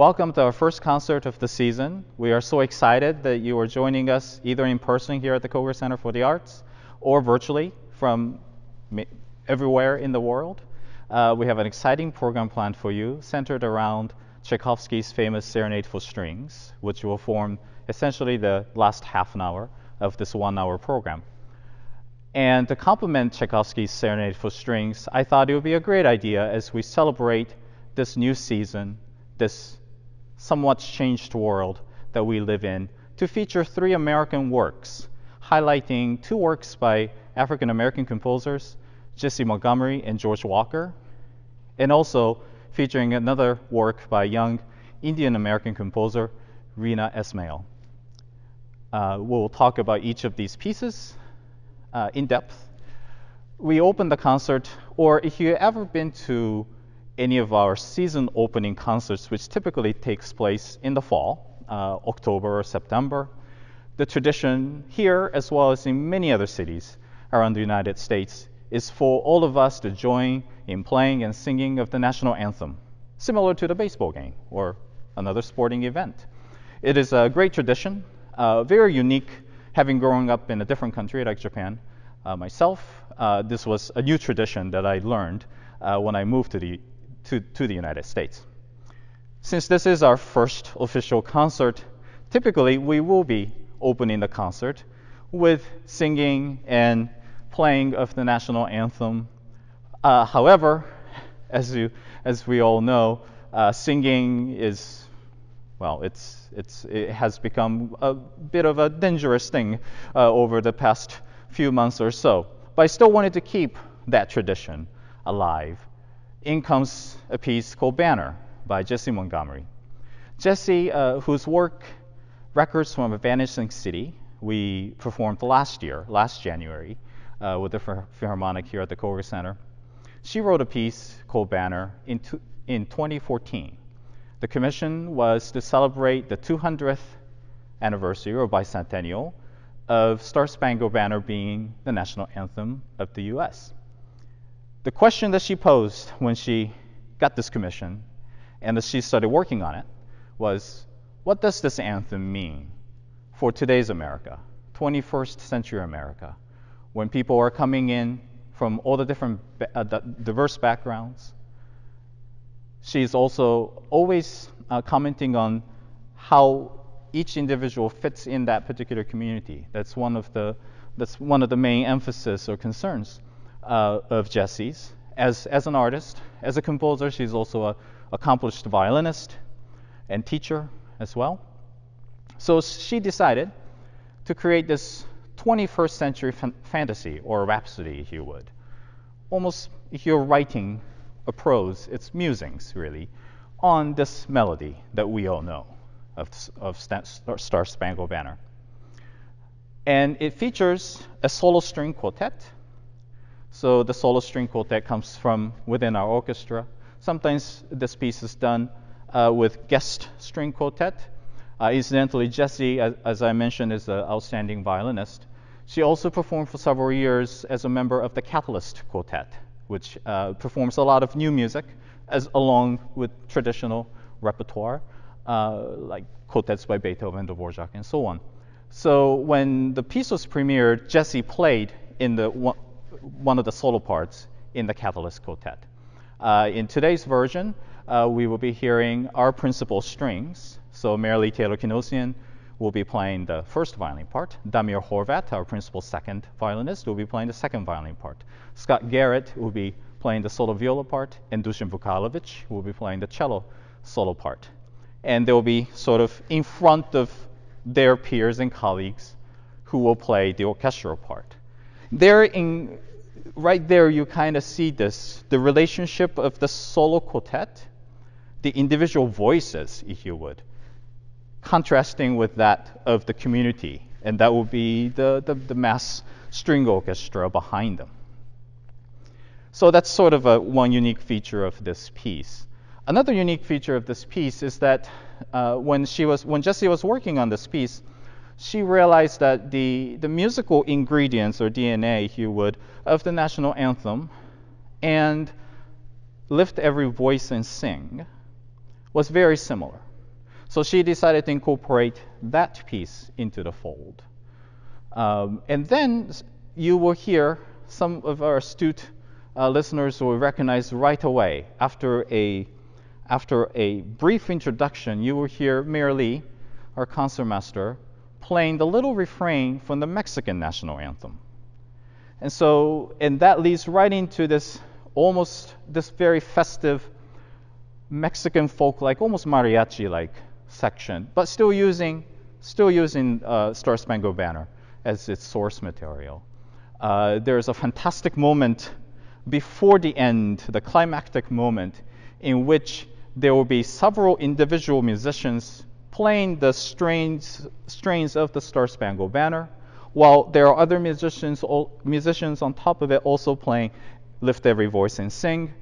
Welcome to our first concert of the season. We are so excited that you are joining us either in person here at the Koger Center for the Arts or virtually from everywhere in the world. We have an exciting program planned for you centered around Tchaikovsky's famous Serenade for Strings, which will form essentially the last half an hour of this 1 hour program. And to complement Tchaikovsky's Serenade for Strings, I thought it would be a great idea as we celebrate this new season, this somewhat changed world that we live in, to feature 3 American works, highlighting 2 works by African American composers, Jessie Montgomery and George Walker, and also featuring another work by young Indian American composer, Reena Esmail. We'll talk about each of these pieces in depth. We open the concert, or if you've ever been to any of our season opening concerts, which typically takes place in the fall, October or September, the tradition here, as well as in many other cities around the United States, is for all of us to join in playing and singing of the national anthem, similar to the baseball game or another sporting event. It is a great tradition, very unique. Having grown up in a different country like Japan myself, this was a new tradition that I learned when I moved to the United States. Since this is our first official concert, typically we will be opening the concert with singing and playing of the national anthem. However, as we all know, singing is, well, it has become a bit of a dangerous thing over the past few months or so. But I still wanted to keep that tradition alive. In comes a piece called Banner by Jessie Montgomery. Jessie, whose work, Records from a Vanishing City, we performed last January, with the Philharmonic here at the Koger Center. She wrote a piece called Banner in 2014. The commission was to celebrate the 200th anniversary or bicentennial of Star Spangled Banner being the national anthem of the U.S. The question that she posed when she got this commission and as she started working on it was, what does this anthem mean for today's America, 21st century America, when people are coming in from all the different diverse backgrounds? She's also always commenting on how each individual fits in that particular community. That's one of the main emphasis or concerns of Jessie's. As an artist, as a composer, she's also an accomplished violinist and teacher as well. So she decided to create this 21st century fantasy or rhapsody, if you would. Almost, if you're writing a prose, it's musings, really, on this melody that we all know of Star Spangled Banner. And it features a solo string quartet. So the solo string quartet comes from within our orchestra. Sometimes this piece is done with guest string quartet. Incidentally, Jessie, as I mentioned, is an outstanding violinist. She also performed for several years as a member of the Catalyst Quartet, which performs a lot of new music along with traditional repertoire, like quartets by Beethoven, Dvorak, and so on. So when the piece was premiered, Jessie played in one of the solo parts in the Catalyst Quartet. In today's version, we will be hearing our principal strings. So Marilee Taylor-Kinosian will be playing the first violin part. Damir Horvat, our principal second violinist, will be playing the second violin part. Scott Garrett will be playing the solo viola part, and Dusan Vukalovic will be playing the cello solo part. And they'll be sort of in front of their peers and colleagues who will play the orchestral part. Right there, you kind of see the relationship of the solo quartet, the individual voices, if you would, contrasting with that of the community, and that will be the mass string orchestra behind them. So that's sort of one unique feature of this piece. Another unique feature of this piece is that when Jessie was working on this piece, she realized that the musical ingredients or DNA, if you would, of the national anthem and Lift Every Voice and Sing was very similar. So she decided to incorporate that piece into the fold. And then you will hear some of our astute listeners will recognize right away, after a brief introduction, you will hear Mayor Lee, our concertmaster, playing the little refrain from the Mexican national anthem. And that leads right into this very festive Mexican folk-like, almost mariachi-like section, but still using Star Spangled Banner as its source material. There's a fantastic moment before the end, the climactic moment, in which there will be several individual musicians playing the strains of the Star Spangled Banner, while there are other musicians on top of it also playing Lift Every Voice and Sing.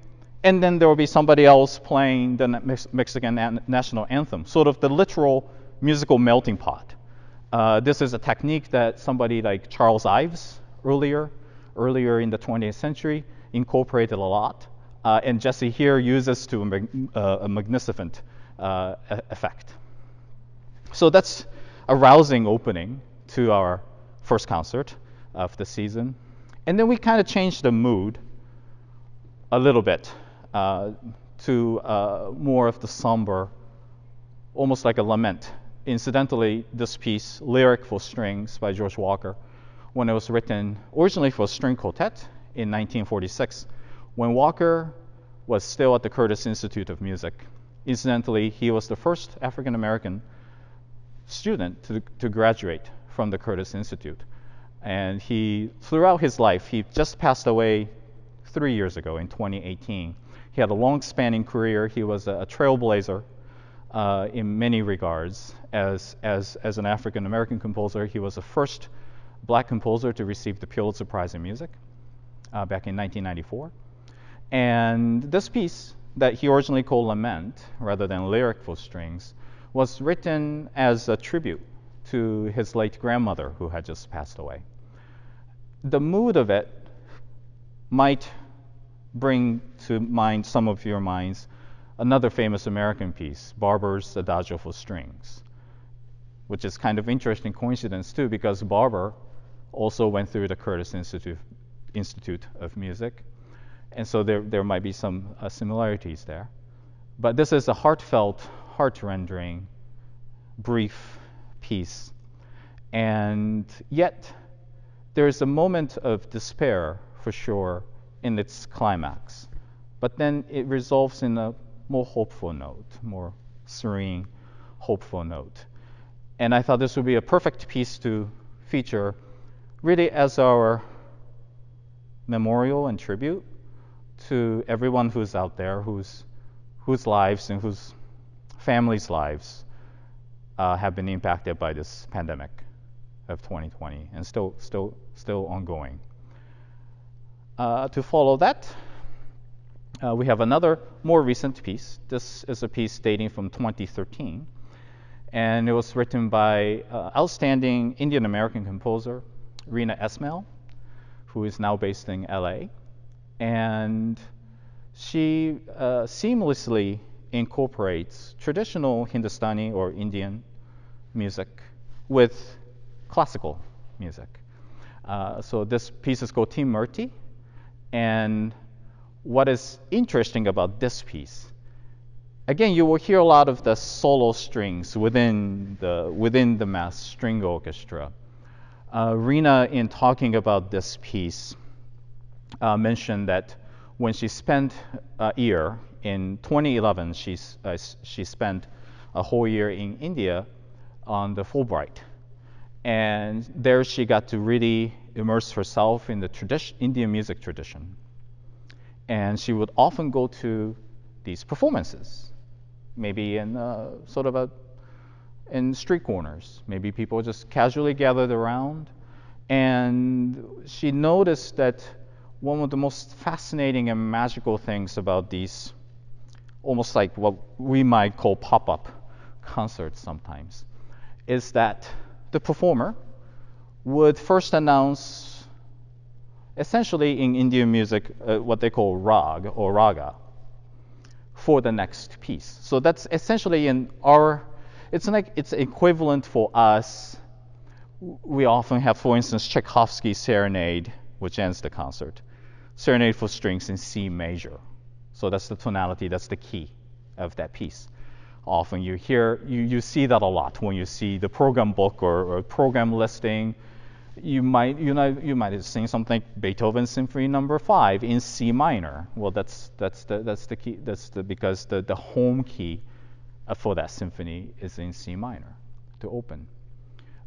And then there will be somebody else playing the Mexican national anthem, sort of the literal musical melting pot. This is a technique that somebody like Charles Ives earlier in the 20th century incorporated a lot. And Jessie here uses to a magnificent effect. So that's a rousing opening to our first concert of the season. And then we kind of changed the mood a little bit to more of the somber, almost like a lament. Incidentally, this piece, Lyric for Strings by George Walker, when it was written originally for a string quartet in 1946, when Walker was still at the Curtis Institute of Music. Incidentally, he was the first African American student to graduate from the Curtis Institute. And throughout his life, he just passed away 3 years ago in 2018. He had a long-spanning career. He was a trailblazer in many regards. As an African American composer, he was the first black composer to receive the Pulitzer Prize in Music back in 1994. And this piece that he originally called Lament, rather than Lyric for Strings, was written as a tribute to his late grandmother who had just passed away. The mood of it might bring to mind some of your minds another famous American piece, Barber's Adagio for Strings, which is kind of interesting coincidence too, because Barber also went through the Curtis Institute of Music, and so there might be some similarities there. But this is a heartfelt, heart-rendering, brief piece, and yet there's a moment of despair for sure in its climax, but then it resolves in a more hopeful note, more serene, hopeful note. And I thought this would be a perfect piece to feature really as our memorial and tribute to everyone who's out there, whose lives and whose families' lives have been impacted by this pandemic of 2020 and still ongoing. To follow that, we have another more recent piece. This is a piece dating from 2013, and it was written by outstanding Indian American composer Reena Esmail, who is now based in LA. And she seamlessly incorporates traditional Hindustani or Indian music with classical music. So this piece is called Tim Murti, and what is interesting about this piece, again, you will hear a lot of the solo strings within the mass string orchestra. Reena, in talking about this piece, mentioned that when she spent a year in 2011, she spent a whole year in India on the Fulbright, and there she got to really immerse herself in the Indian music tradition. And she would often go to these performances, maybe in in street corners. Maybe people just casually gathered around, and she noticed that one of the most fascinating and magical things about these, almost like what we might call pop-up concerts sometimes, is that the performer would first announce, essentially in Indian music, what they call rag or raga for the next piece. So that's essentially it's like it's equivalent for us. We often have, for instance, Tchaikovsky's Serenade, which ends the concert. Serenade for strings in C major. So that's the tonality, that's the key of that piece. Often you see that a lot when you see the program book or program listing. You might have seen something like Beethoven Symphony No. 5 in C minor. Well, that's the key. Because the home key for that symphony is in C minor to open.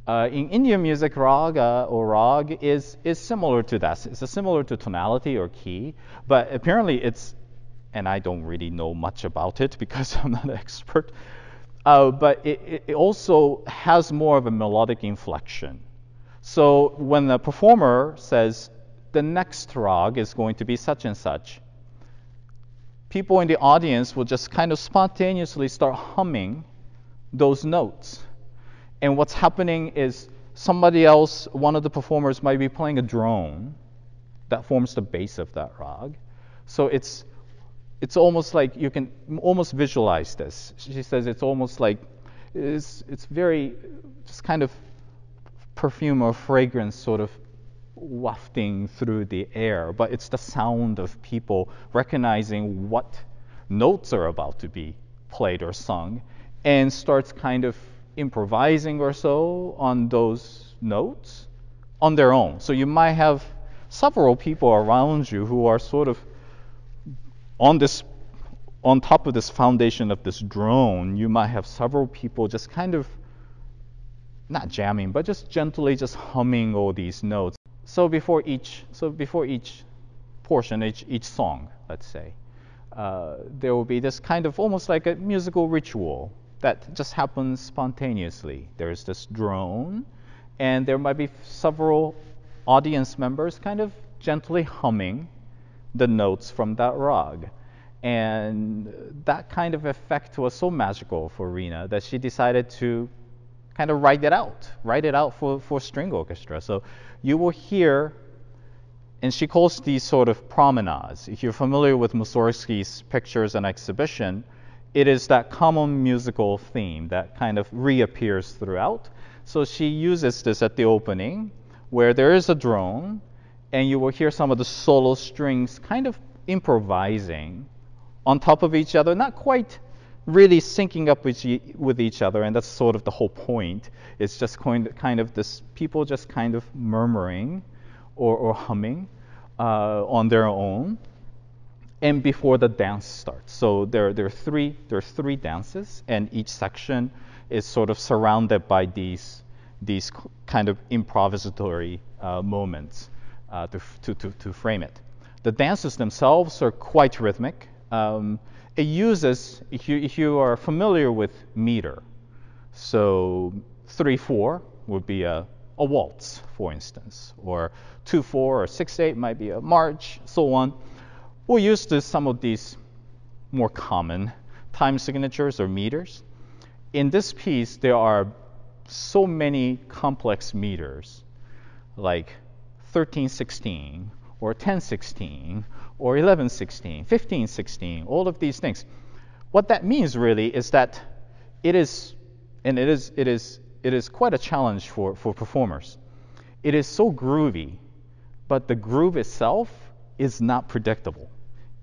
In Indian music, raga or rag is similar to that. It's similar to tonality or key, but apparently it's, and I don't really know much about it because I'm not an expert, but it also has more of a melodic inflection. So when the performer says the next rag is going to be such and such, people in the audience will just kind of spontaneously start humming those notes. And what's happening is somebody else, one of the performers might be playing a drone that forms the base of that rag. So it's almost like you can almost visualize this. She says it's almost like it's very just kind of perfume or fragrance sort of wafting through the air, but it's the sound of people recognizing what notes are about to be played or sung and starts kind of improvising or so on those notes on their own. So you might have several people around you who are sort of on top of this foundation of this drone. You might have several people just kind of not jamming, but just gently just humming all these notes. So before each portion, each song, let's say, there will be this kind of almost like a musical ritual that just happens spontaneously. There's this drone, and there might be several audience members kind of gently humming the notes from that rag. And that kind of effect was so magical for Reena that she decided to kind of write it out for string orchestra. So you will hear, and she calls these sort of promenades. If you're familiar with Mussorgsky's pictures and exhibition, it is that common musical theme that kind of reappears throughout. So she uses this at the opening, where there is a drone, and you will hear some of the solo strings kind of improvising on top of each other, not quite really syncing up with each other, and that's sort of the whole point. It's just kind of this people just kind of murmuring or humming on their own, and before the dance starts. So there are three dances, and each section is sort of surrounded by these kind of improvisatory moments to frame it. The dances themselves are quite rhythmic. It uses, if you are familiar with meter, so 3/4 would be a waltz, for instance, or 2/4 or 6/8 might be a march, so on. We'll use some of these more common time signatures or meters. In this piece, there are so many complex meters, like 13/16 or 10/16 or 11/16, 15/16, all of these things. What that means really is that it is quite a challenge for performers. It is so groovy, but the groove itself is not predictable.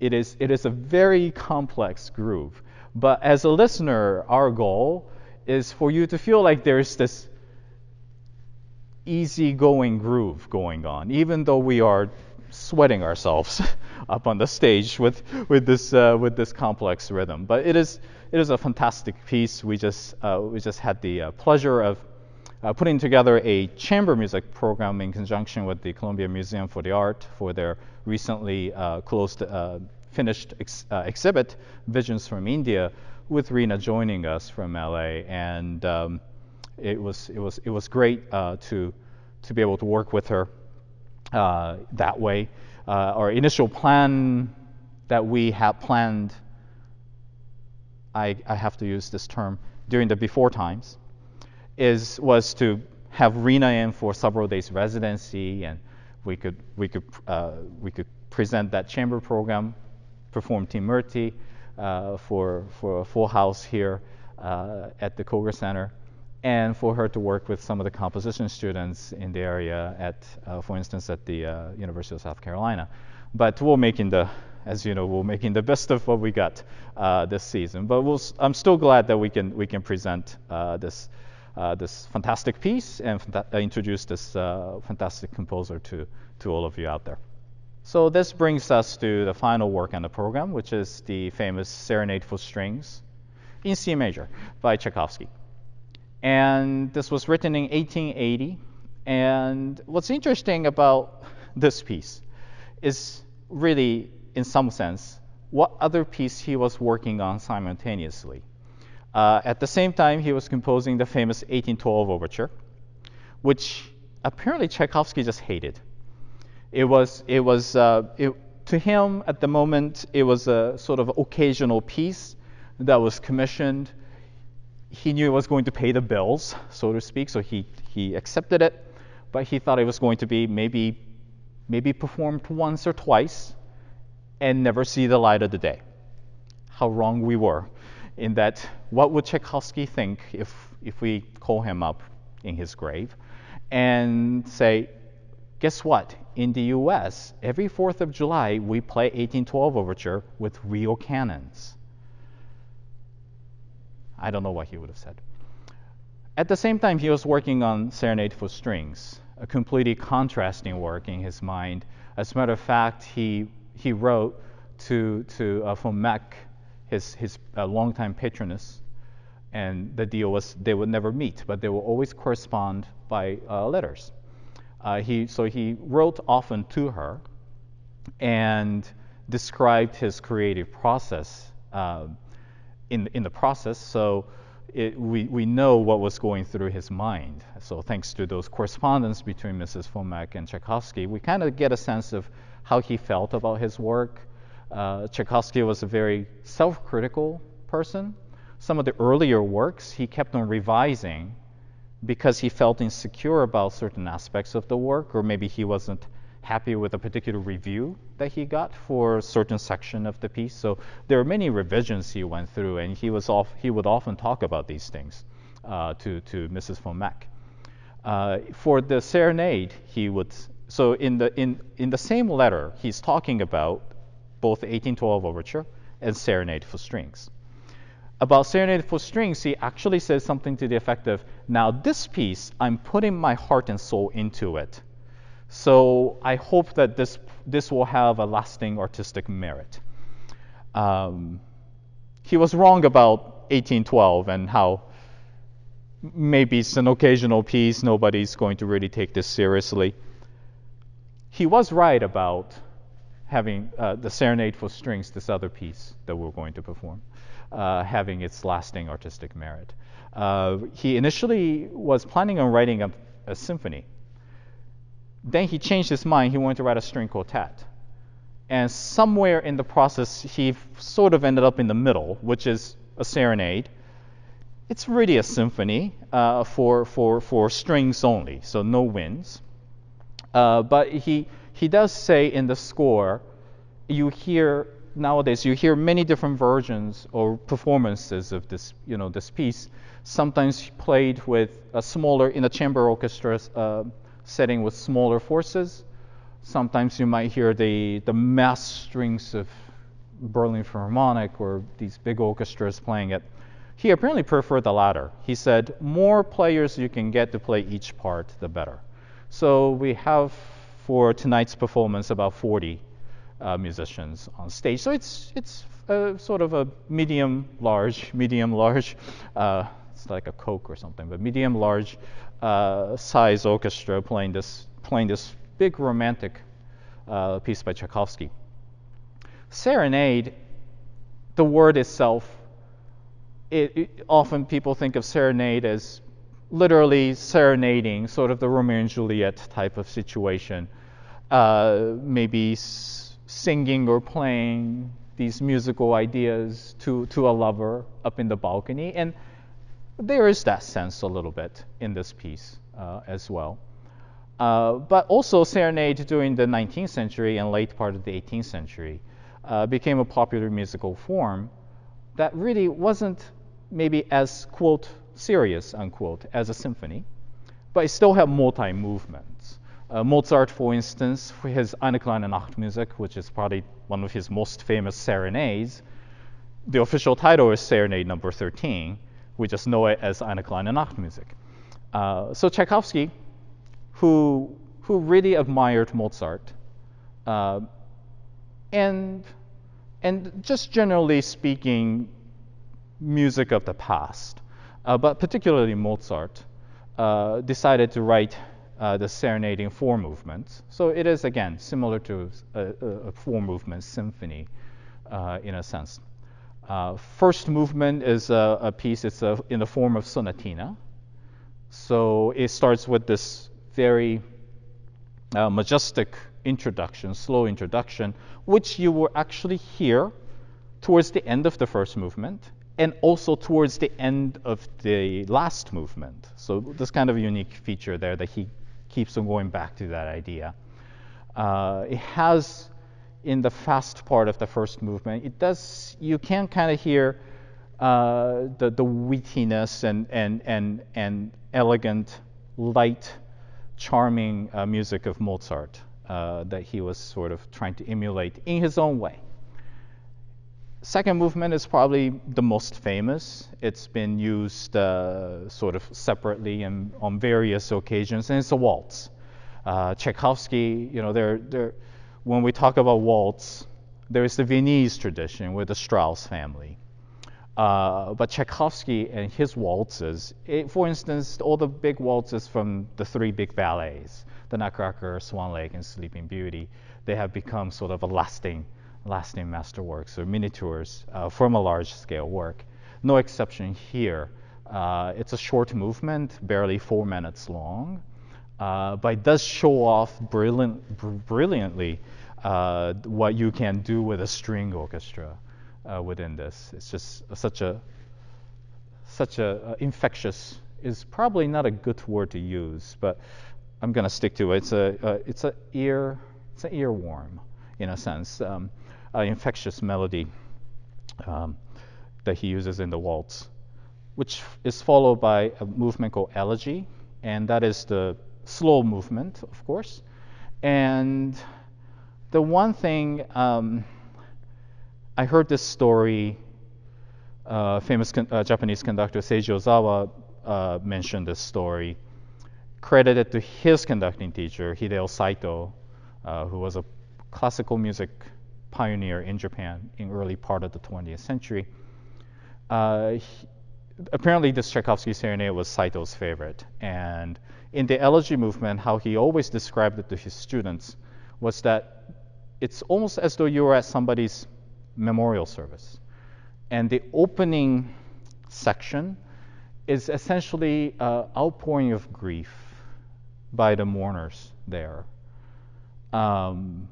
It is a very complex groove. But as a listener, our goal is for you to feel like there's this easygoing groove going on, even though we are sweating ourselves up on the stage with this complex rhythm. But it is a fantastic piece. We just had the pleasure of putting together a chamber music program in conjunction with the Columbia Museum for the Art for their recently finished exhibit, Visions from India, with Reena joining us from LA, and it was great to be able to work with her that way. Our initial plan that we had planned, I have to use this term, during the before times, was to have Reena in for several days residency, and we could present that chamber program, perform Tim Murti for a full house here, at the Koger Center, and for her to work with some of the composition students in the area at, for instance, at the University of South Carolina. But we're making as you know, we're making the best of what we got this season. But I'm still glad that we can present this fantastic piece and introduce this fantastic composer to all of you out there. So this brings us to the final work on the program, which is the famous Serenade for Strings in C major by Tchaikovsky. And this was written in 1880. And what's interesting about this piece is really, in some sense, what other piece he was working on simultaneously. At the same time, he was composing the famous 1812 overture, which apparently Tchaikovsky just hated. To him at the moment, it was a sort of occasional piece that was commissioned. He knew it was going to pay the bills, so to speak, so he accepted it, but he thought it was going to be maybe performed once or twice and never see the light of the day. How wrong we were in that. What would Tchaikovsky think if we call him up in his grave and say, guess what? In the US, every 4th of July, we play 1812 overture with real cannons. I don't know what he would have said. At the same time, he was working on Serenade for Strings, a completely contrasting work in his mind. As a matter of fact, he wrote to von Meck, his longtime patroness, and the deal was they would never meet, but they will always correspond by letters. So he wrote often to her and described his creative process in the process. So we know what was going through his mind. So thanks to those correspondence between Mrs. von Meck and Tchaikovsky, we kind of get a sense of how he felt about his work. Tchaikovsky was a very self-critical person. Some of the earlier works he kept on revising because he felt insecure about certain aspects of the work, or maybe he wasn't happy with a particular review that he got for a certain section of the piece. So there are many revisions he went through, and he would often talk about these things to Mrs. von Meck. For the Serenade, so in the same letter, he's talking about both the 1812 overture and Serenade for Strings. About Serenade for Strings, he actually says something to the effect of, now this piece, I'm putting my heart and soul into it. So I hope that this will have a lasting artistic merit. He was wrong about 1812 and how maybe it's an occasional piece, nobody's going to really take this seriously. He was right about having the Serenade for Strings, this other piece that we're going to perform, having its lasting artistic merit. He initially was planning on writing a symphony. Then he changed his mind. He wanted to write a string quartet. And somewhere in the process, he sort of ended up in the middle, which is a serenade. It's really a symphony for strings only, so no winds. But he does say in the score, nowadays you hear many different versions or performances of this piece. Sometimes played with in a chamber orchestra setting with smaller forces. Sometimes you might hear the mass strings of Berlin Philharmonic or these big orchestras playing it. He apparently preferred the latter. He said, more players you can get to play each part, the better. So we have for tonight's performance about 40 musicians on stage. So it's sort of a medium large. It's like a Coke or something, but medium large size orchestra playing this big romantic piece by Tchaikovsky. Serenade, the word itself, often people think of serenade as literally serenading, sort of the Romeo and Juliet type of situation. Maybe singing or playing these musical ideas to a lover up in the balcony. And there is that sense a little bit in this piece as well. But also serenade during the 19th century and late part of the 18th century became a popular musical form that really wasn't maybe as, quote, serious, unquote, as a symphony, but it still have multi-movements. Mozart, for instance, for his Eine kleine Nachtmusik, which is probably one of his most famous serenades, the official title is Serenade number 13. We just know it as Eine kleine Nachtmusik. So Tchaikovsky, who really admired Mozart, and just generally speaking, music of the past, but particularly Mozart, decided to write the Serenade in 4 movements. So it is, again, similar to a 4-movement symphony in a sense. First movement is a piece, it's in the form of sonatina. So it starts with this very majestic introduction, slow introduction, which you will actually hear towards the end of the first movement and also towards the end of the last movement. So this kind of unique feature there that he keeps on going back to that idea. It has, in the fast part of the first movement, you can kind of hear the wittiness and elegant, light, charming music of Mozart that he was sort of trying to emulate in his own way. Second movement is probably the most famous. It's been used sort of separately and on various occasions, and it's a waltz. Tchaikovsky, when we talk about waltz, there is the Viennese tradition with the Strauss family. But Tchaikovsky and his waltzes, for instance, all the big waltzes from the 3 big ballets, the Nutcracker, Swan Lake, and Sleeping Beauty, they have become sort of a lasting masterworks or miniatures from a large-scale work. No exception here. It's a short movement, barely 4 minutes long, but it does show off brilliantly what you can do with a string orchestra within this. It's just such a infectious is probably not a good word to use, but I'm gonna stick to it. It's an earworm in a sense. Infectious melody that he uses in the waltz, which is followed by a movement called elegy, and that is the slow movement, of course. And the one thing, I heard this story, famous Japanese conductor Seiji Ozawa mentioned this story, credited to his conducting teacher, Hideo Saito, who was a classical music pioneer in Japan in early part of the 20th century. Apparently this Tchaikovsky serenade was Saito's favorite. And in the elegy movement, how he always described it to his students was that it's almost as though you were at somebody's memorial service. And the opening section is essentially an outpouring of grief by the mourners there. And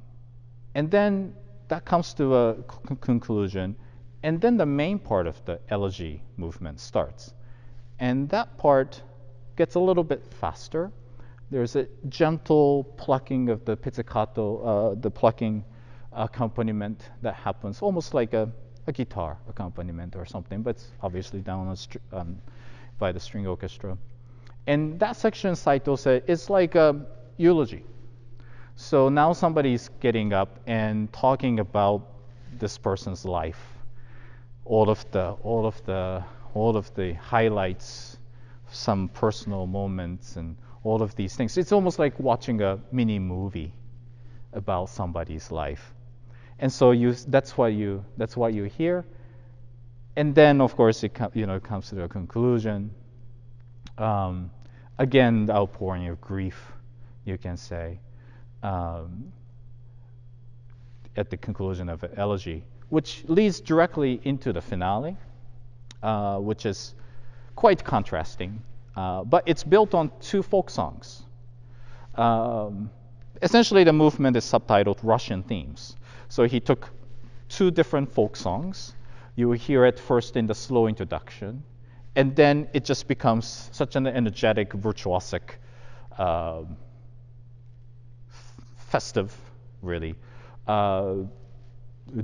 then that comes to a conclusion, and then the main part of the elegy movement starts. And that part gets a little bit faster. There's a gentle plucking of the pizzicato, the plucking accompaniment that happens, almost like a guitar accompaniment or something, but it's obviously done by the string orchestra. And that section, Saito said, is like a eulogy. So now somebody's getting up and talking about this person's life, all of the highlights, some personal moments, and all of these things. It's almost like watching a mini movie about somebody's life, and so that's what you hear. And then, of course, it comes to a conclusion. Again, the outpouring of grief, you can say. At the conclusion of an elegy, which leads directly into the finale, which is quite contrasting, but it's built on 2 folk songs. Essentially, the movement is subtitled Russian Themes. So he took 2 different folk songs. You will hear it first in the slow introduction, and then it just becomes such an energetic, virtuosic, festive, really,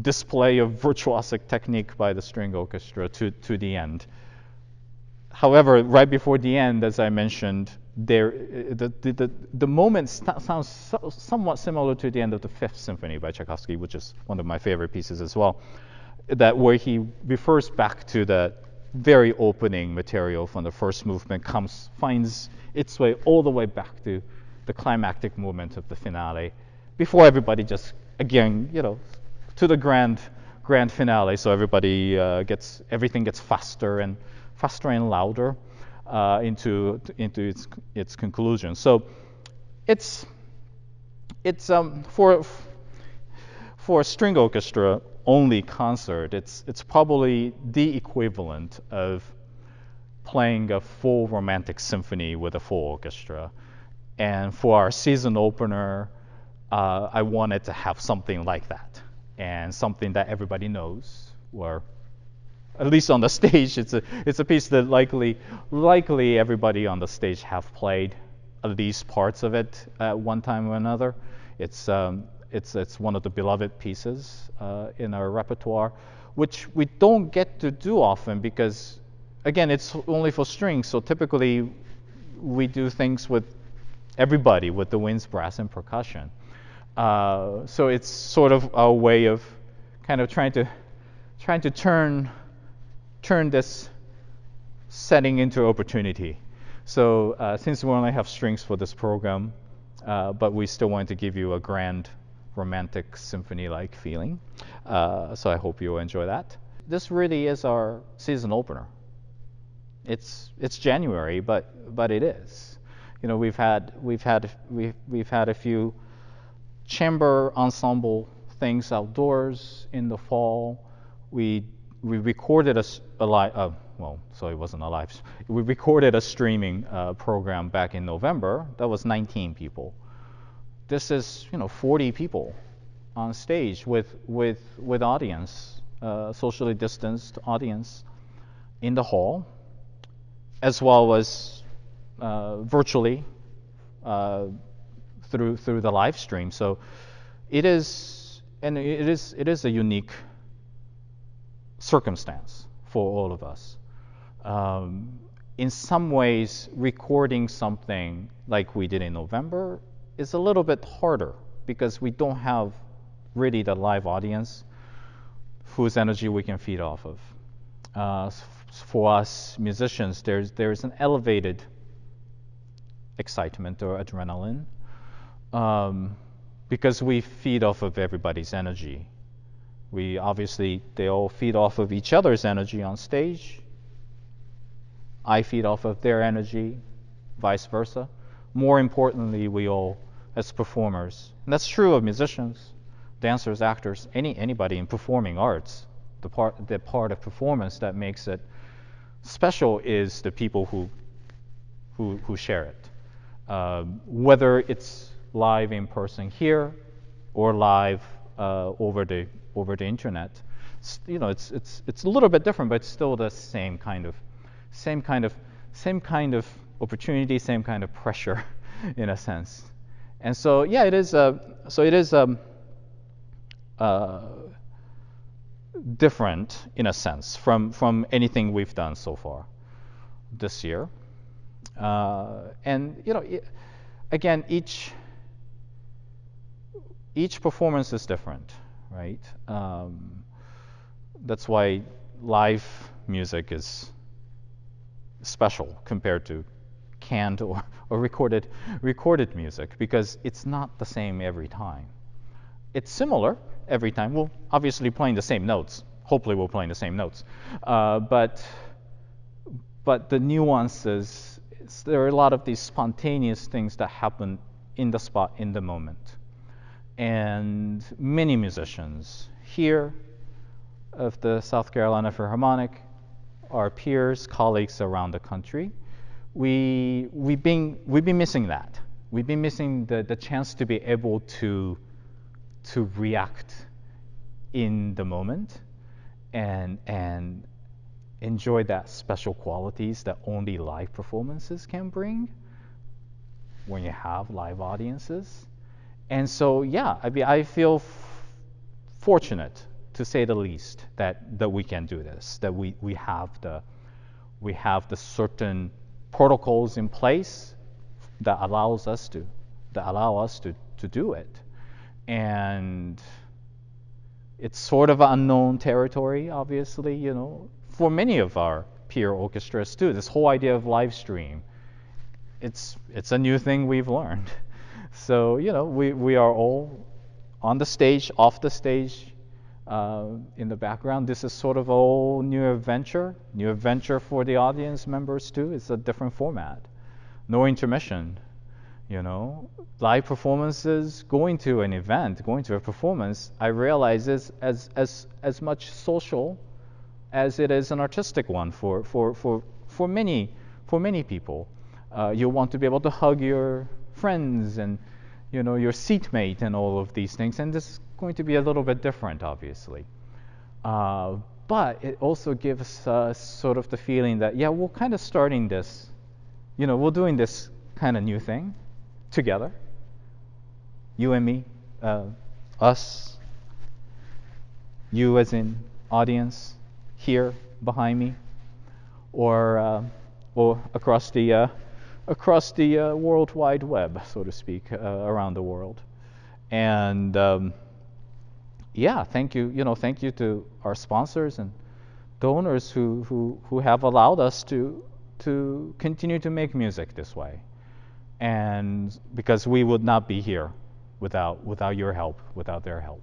display of virtuosic technique by the string orchestra to the end, However, right before the end, as I mentioned, the moment sounds somewhat similar to the end of the Fifth Symphony by Tchaikovsky, which is one of my favorite pieces as well. That where he refers back to the very opening material from the first movement, finds its way all the way back to the climactic moment of the finale, before everybody just again, to the grand finale. So everybody everything gets faster and louder into its conclusion. So it's for a string orchestra only concert, it's probably the equivalent of playing a full romantic symphony with a full orchestra. And for our season opener, I wanted to have something like that, and something that everybody knows, or at least on the stage, it's a piece that likely everybody on the stage have played at least parts of it at one time or another. It's one of the beloved pieces in our repertoire, which we don't get to do often because, again, it's only for strings. So typically, we do things with everybody, with the winds, brass, and percussion. So it's sort of a way of kind of trying to turn this setting into opportunity. So since we only have strings for this program, but we still want to give you a grand romantic symphony-like feeling. So I hope you enjoy that. This really is our season opener. It's January, but it is. We've had a few chamber ensemble things outdoors in the fall. We recorded a live. So it wasn't a live. We recorded a streaming program back in November. That was 19 people. This is 40 people on stage with audience, socially distanced audience in the hall, as well as virtually through the live stream. So it is a unique circumstance for all of us. In some ways, recording something like we did in November is a little bit harder because we don't have really the live audience whose energy we can feed off of. For us musicians, there's an elevated excitement or adrenaline because we feed off of everybody's energy. They all feed off of each other's energy on stage. I feed off of their energy, vice versa. More importantly, we all, as performers, and that's true of musicians, dancers, actors, anybody in performing arts, the part of performance that makes it special is the people who share it. Whether it's live in person here or live over the internet, it's a little bit different, but it's still the same kind of opportunity, same kind of pressure, in a sense. And so it is different in a sense from anything we've done so far this year. And again, each performance is different, right? That's why live music is special compared to canned or recorded music, because it's not the same every time. It's similar every time. We'll obviously playing the same notes. Hopefully we're playing the same notes. But the nuances, there are a lot of these spontaneous things that happen in the spot, in the moment. And many musicians here of the South Carolina Philharmonic, our peers, colleagues around the country, we've been missing that. We've been missing the chance to be able to react in the moment and enjoy that special qualities that only live performances can bring when you have live audiences. And so I feel fortunate, to say the least, that we can do this, that we have we have the certain protocols in place that allow us to do it. And it's sort of unknown territory, obviously, for many of our peer orchestras too. This whole idea of live stream, it's a new thing we've learned. So, we are all on the stage, off the stage, in the background. This is sort of a whole new adventure for the audience members too. It's a different format. No intermission, Live performances, going to an event, going to a performance, I realize is as much social as it is an artistic one for many people. You want to be able to hug your friends and your seatmate and all of these things, and this is going to be a little bit different, obviously. But it also gives us sort of the feeling that, we're kind of starting this, we're doing this kind of new thing together. You and me, us, you as in audience here behind me, or across the World Wide Web, so to speak, around the world. And thank you. Thank you to our sponsors and donors who have allowed us to continue to make music this way. And because we would not be here without your help, without their help.